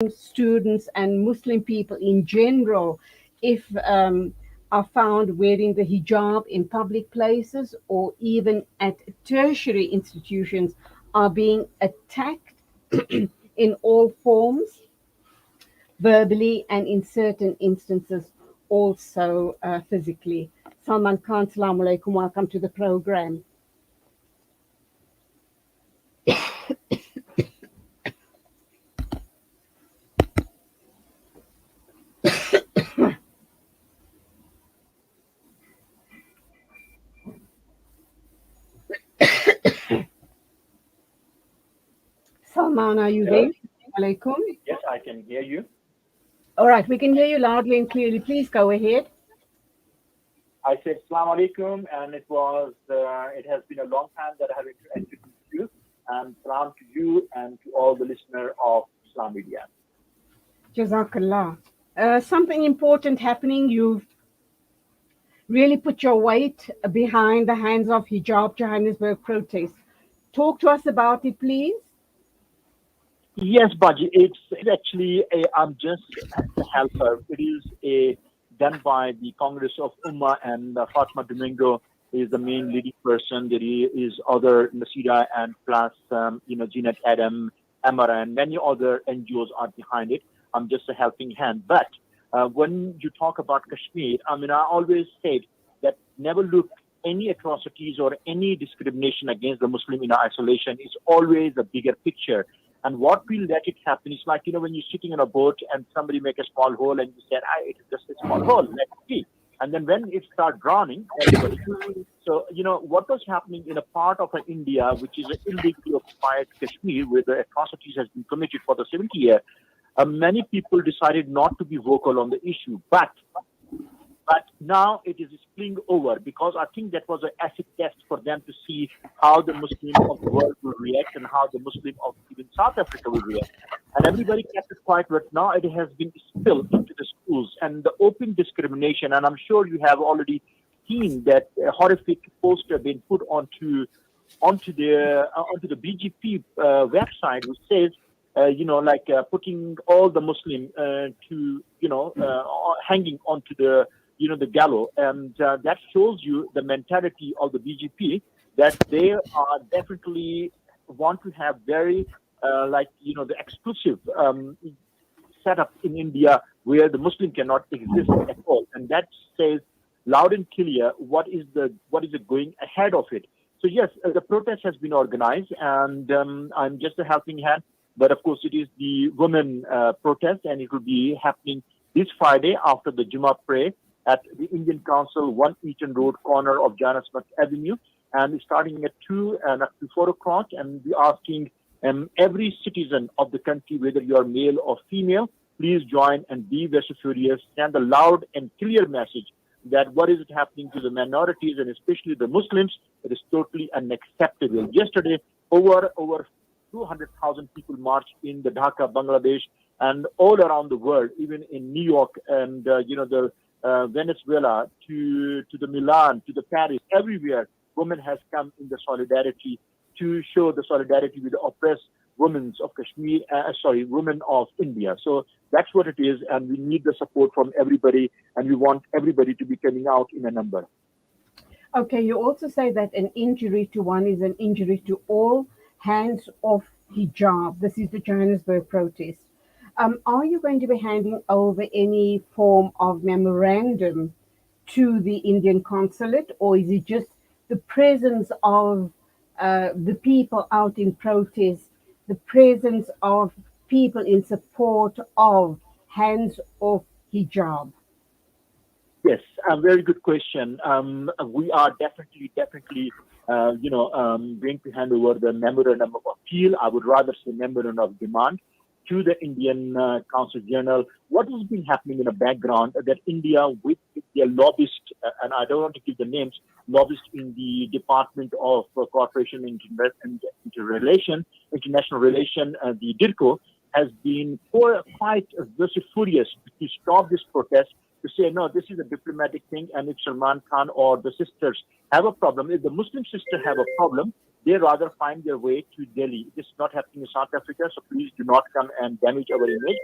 students and Muslim people in general, if are found wearing the hijab in public places or even at tertiary institutions, are being attacked in all forms, verbally, and in certain instances also physically. Salman Khan, Assalamu alaikum, welcome to the program. Salman, are you Hello. there? Alaikum. Yes, I can hear you. All right, we can hear you loudly and clearly. Please go ahead. I said Assalamu alaikum, and it has been a long time that I have introduced you, and salam to you and to all the listener of Islam Media. Jazakallah. Something important happening. You've really put your weight behind the Hands Off Hijab Johannesburg protest. Talk to us about it, please. Yes, Baji, it's actually I'm just a helper. It is done by the Congress of Ummah, and Fatma Domingo is the main leading person. There is other Nasira and plus Jeanette Adam, Amara, and many other NGOs are behind it. I'm just a helping hand. But when you talk about Kashmir, I mean, I always said that never look any atrocities or any discrimination against the Muslim in isolation. Is always a bigger picture. And what will let it happen is like, when you're sitting in a boat and somebody make a small hole and you say, it is just a small hole, let's see. And then when it starts drowning, everybody. So, what was happening in a part of India, which is an illegally occupied Kashmir, where the atrocities has been committed for the 70 years, many people decided not to be vocal on the issue. But now it is spilling over, because I think that was an acid test for them to see how the Muslim of the world will react and how the Muslim of even South Africa will react. And everybody kept it quiet, but now it has been spilled into the schools and the open discrimination. And I'm sure you have already seen that horrific poster being put onto the BGP website, which says, putting all the Muslim hanging onto the gallows, and that shows you the mentality of the BGP, that they are definitely want to have very the exclusive setup in India where the Muslim cannot exist at all, and that says loud and clear what is it going ahead of it. So yes, the protest has been organized, and I'm just a helping hand. But of course, it is the women protest, and it will be happening this Friday after the Jummah prayer at the Indian Council, 1 Eaton Road, corner of Johannesburg Avenue, and starting at 2 and up to 4 o'clock. And we're asking every citizen of the country, whether you are male or female, please join and be vociferous, send a loud and clear message that what is happening to the minorities and especially the Muslims, it is totally unacceptable. Yesterday, over 200,000 people marched in the Dhaka, Bangladesh, and all around the world, even in New York and the Venezuela to the Milan, to the Paris, everywhere, women has come in the solidarity to show the solidarity with the oppressed women of Kashmir, women of India. So that's what it is, and we need the support from everybody, and we want everybody to be coming out in a number. Okay, you also say that an injury to one is an injury to all. Hands off hijab. This is the Johannesburg protest. Are you going to be handing over any form of memorandum to the Indian consulate, or is it just the presence of the people out in protest, the presence of people in support of hands off hijab? Yes, a very good question. We are definitely, going to hand over the memorandum of appeal. I would rather say memorandum of demand to the Indian Council General. What has been happening in the background that India, with their lobbyist, and I don't want to give the names, lobbyist in the Department of Cooperation and International Relation, the DIRCO, has been quite vociferous to stop this protest, to say, no, this is a diplomatic thing, and if Salman Khan or the sisters have a problem, if the Muslim sisters have a problem, they rather find their way to Delhi. This is not happening in South Africa, so please do not come and damage our image.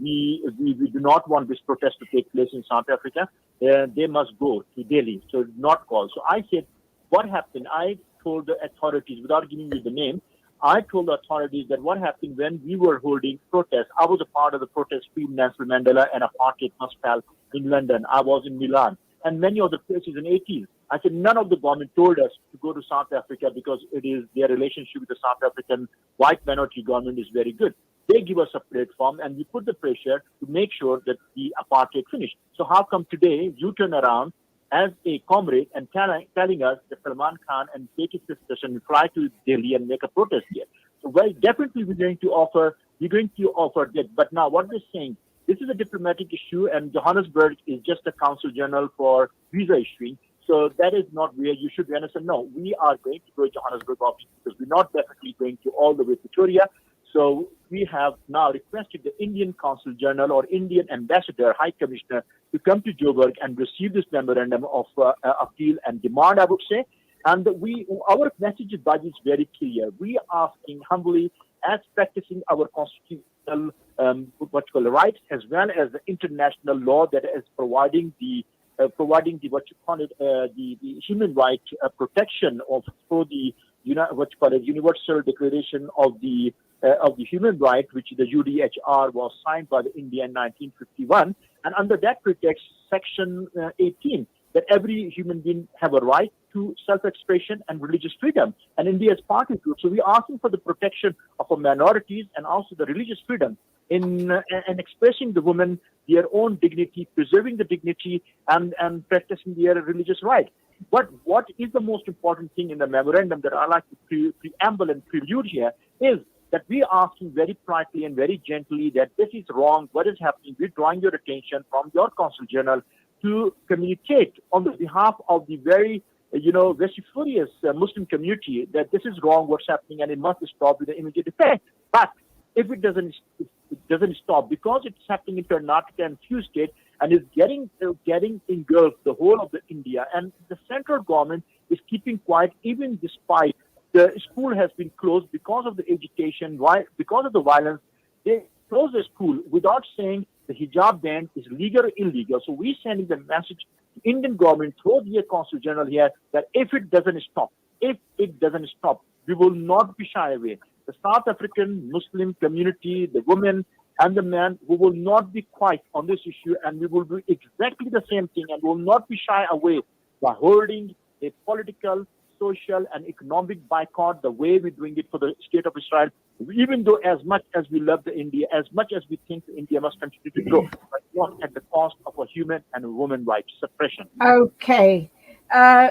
We do not want this protest to take place in South Africa. They must go to Delhi, so not call. So I said, what happened? I told the authorities, without giving you the name, I told the authorities that what happened when we were holding protests. I was a part of the protest, Free Nelson Mandela and a party at Muspel in London. I was in Milan and many other places in 80s. I said none of the government told us to go to South Africa because it is their relationship with the South African white minority government is very good. They give us a platform and we put the pressure to make sure that the apartheid finished. So how come today you turn around as a comrade and telling us that Salman Khan and take his sisters and fly to Delhi and make a protest here? So well, definitely we're going to offer that. But now what we're saying, this is a diplomatic issue and Johannesburg is just a council general for visa issuing. So that is not where you should be. And I said, no, we are going to go to Johannesburg office because we're not definitely going to all the way to Pretoria. So we have now requested the Indian Consul General or Indian Ambassador, High Commissioner, to come to Joburg and receive this memorandum of appeal and demand, I would say. And our message is very clear. We are asking humbly, as practicing our constitutional rights, as well as the international law that is providing the human right protection for the Universal Declaration of the Human Right, which the UDHR was signed by the India in 1951, and under that pretext, Section 18, that every human being have a right to self-expression and religious freedom, and India is party to it. So we are asking for the protection of our minorities and also the religious freedom in expressing the women their own dignity, preserving the dignity, and practicing their religious right. But what is the most important thing in the memorandum that I like to preamble and prelude here is that we are asking very politely and very gently that this is wrong, what is happening. We're drawing your attention from your Consul General to communicate on the behalf of the very, vociferous Muslim community that this is wrong, what's happening, and it must stop with the immediate effect. But if it doesn't stop, because it's happening in Karnataka and few states, and is getting engulfed the whole of the India, and the central government is keeping quiet even despite the school has been closed because of the agitation, because of the violence. They closed the school without saying the hijab ban is legal or illegal. So we're sending the message to Indian government through the Consul General here that if it doesn't stop, we will not be shy away. The South African Muslim community, the women and the men, we will not be quiet on this issue, and we will do exactly the same thing and will not be shy away by holding a political, social and economic boycott the way we're doing it for the state of Israel, even though as much as we love the India, as much as we think India must continue to grow, but not at the cost of a human and women rights suppression. Okay.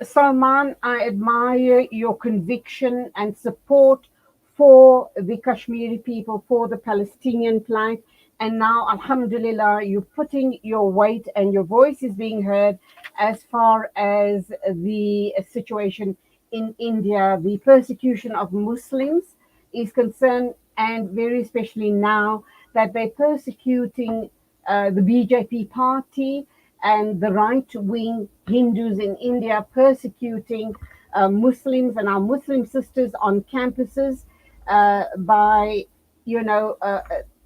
Salman, I admire your conviction and support for the Kashmiri people, for the Palestinian plight. And now, Alhamdulillah, you're putting your weight and your voice is being heard as far as the situation in India, the persecution of Muslims is concerned, and very especially now that they're persecuting the BJP party and the right-wing Hindus in India persecuting Muslims and our Muslim sisters on campuses by,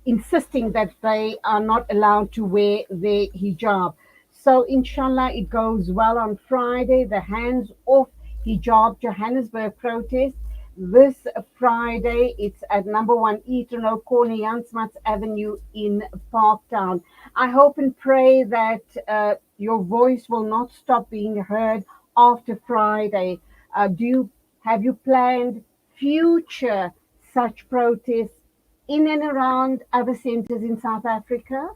insisting that they are not allowed to wear their hijab. So, inshallah, it goes well on Friday. The hands off hijab Johannesburg protest. This Friday, it's at number 1 Eaton O'Corner, Jansmats Avenue in Parktown. I hope and pray that your voice will not stop being heard after Friday. Have you planned future such protests in and around other centers in South Africa?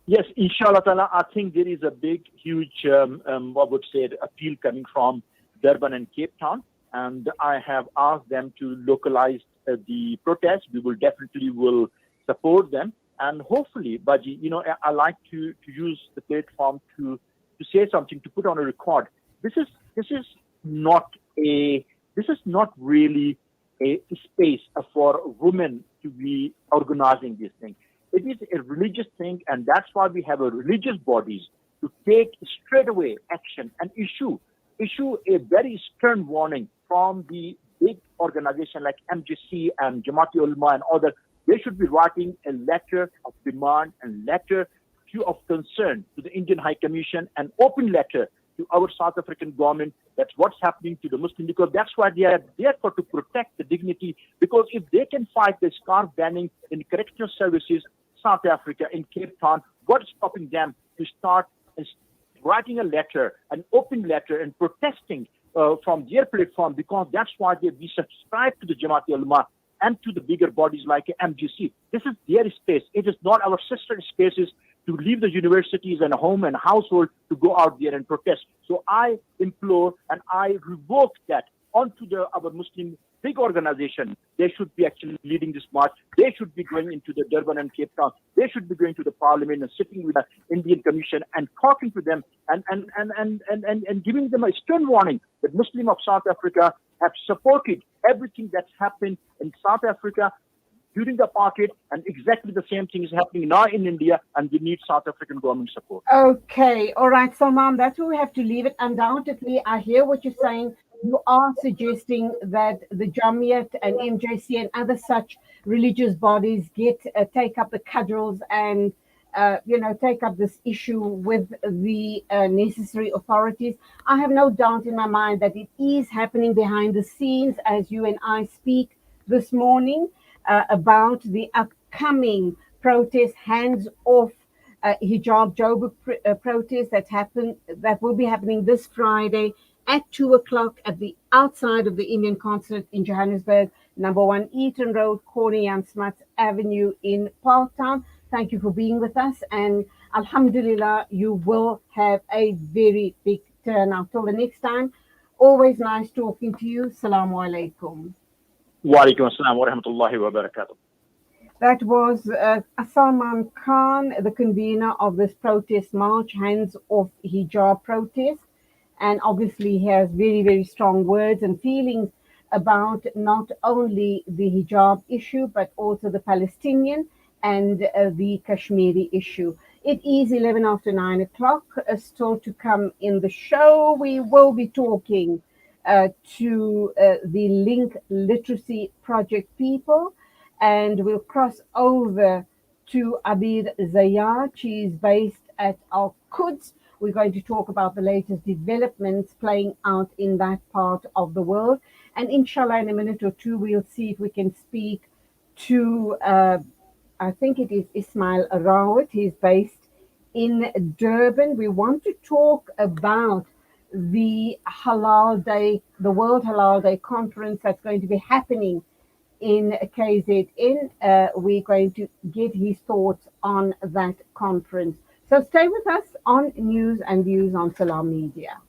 Yes, inshallah ta'ala, I think there is a big, huge, appeal coming from Durban and Cape Town. And I have asked them to localize the protest. We will definitely support them. And hopefully, Baji, I like to use the platform to say something, to put on a record. This is not really a space for women to be organizing this thing. It is a religious thing, and that's why we have a religious bodies to take straight away action and issue issue a very stern warning from the big organization like MGC and Jamaat Ulama and others. They should be writing a letter of demand and letter of concern to the Indian High Commission, an open letter to our South African government. That's what's happening to the Muslim, because that's why they are there for, to protect the dignity. Because if they can fight the scarf banning in correctional services, South Africa, in Cape Town, what's stopping them to start writing a letter, an open letter, and protesting from their platform? Because that's why we subscribe to the Jamaat Ulama and to the bigger bodies like MGC. This is their space. It is not our sister spaces to leave the universities and home and household to go out there and protest. So I implore and I revoke that onto our Muslim big organization. They should be actually leading this march. They should be going into the Durban and Cape Town. They should be going to the parliament and sitting with the Indian Commission and talking to them and giving them a stern warning that Muslims of South Africa have supported everything that's happened in South Africa during the apartheid, and exactly the same thing is happening now in India, and we need South African government support. Okay, all right, Salman, that's where we have to leave it. Undoubtedly, I hear what you're saying. You are suggesting that the Jamiat and MJC and other such religious bodies take up the cudgels and take up this issue with the necessary authorities. I have no doubt in my mind that it is happening behind the scenes as you and I speak this morning about the upcoming protest, hands off hijab Joburg protest that will be happening this Friday at 2 o'clock at the outside of the Indian Consulate in Johannesburg, number 1 Eaton Road, corner Jan Smuts Avenue in Parktown. Thank you for being with us, and Alhamdulillah, you will have a very big turnout. Till the next time, always nice talking to you. Assalamu alaikum. Wa alaikum assalam wa rahmatullahi wa barakatuh. That was Salman Khan, the convener of this protest march, Hands Off Hijab protest. And obviously, he has very, very strong words and feelings about not only the hijab issue, but also the Palestinian and the Kashmiri issue. It is 11 after 9 o'clock. Still to come in the show, we will be talking to the Link Literacy Project people, and we'll cross over to Abir Zayad. She is based at Al Quds. We're going to talk about the latest developments playing out in that part of the world. And inshallah, in a minute or two, we'll see if we can speak to, I think it is Ismail Rawat. He's based in Durban. We want to talk about the Halal Day, the World Halal Day conference that's going to be happening in KZN. We're going to get his thoughts on that conference. So stay with us on News and Views on Salam Media.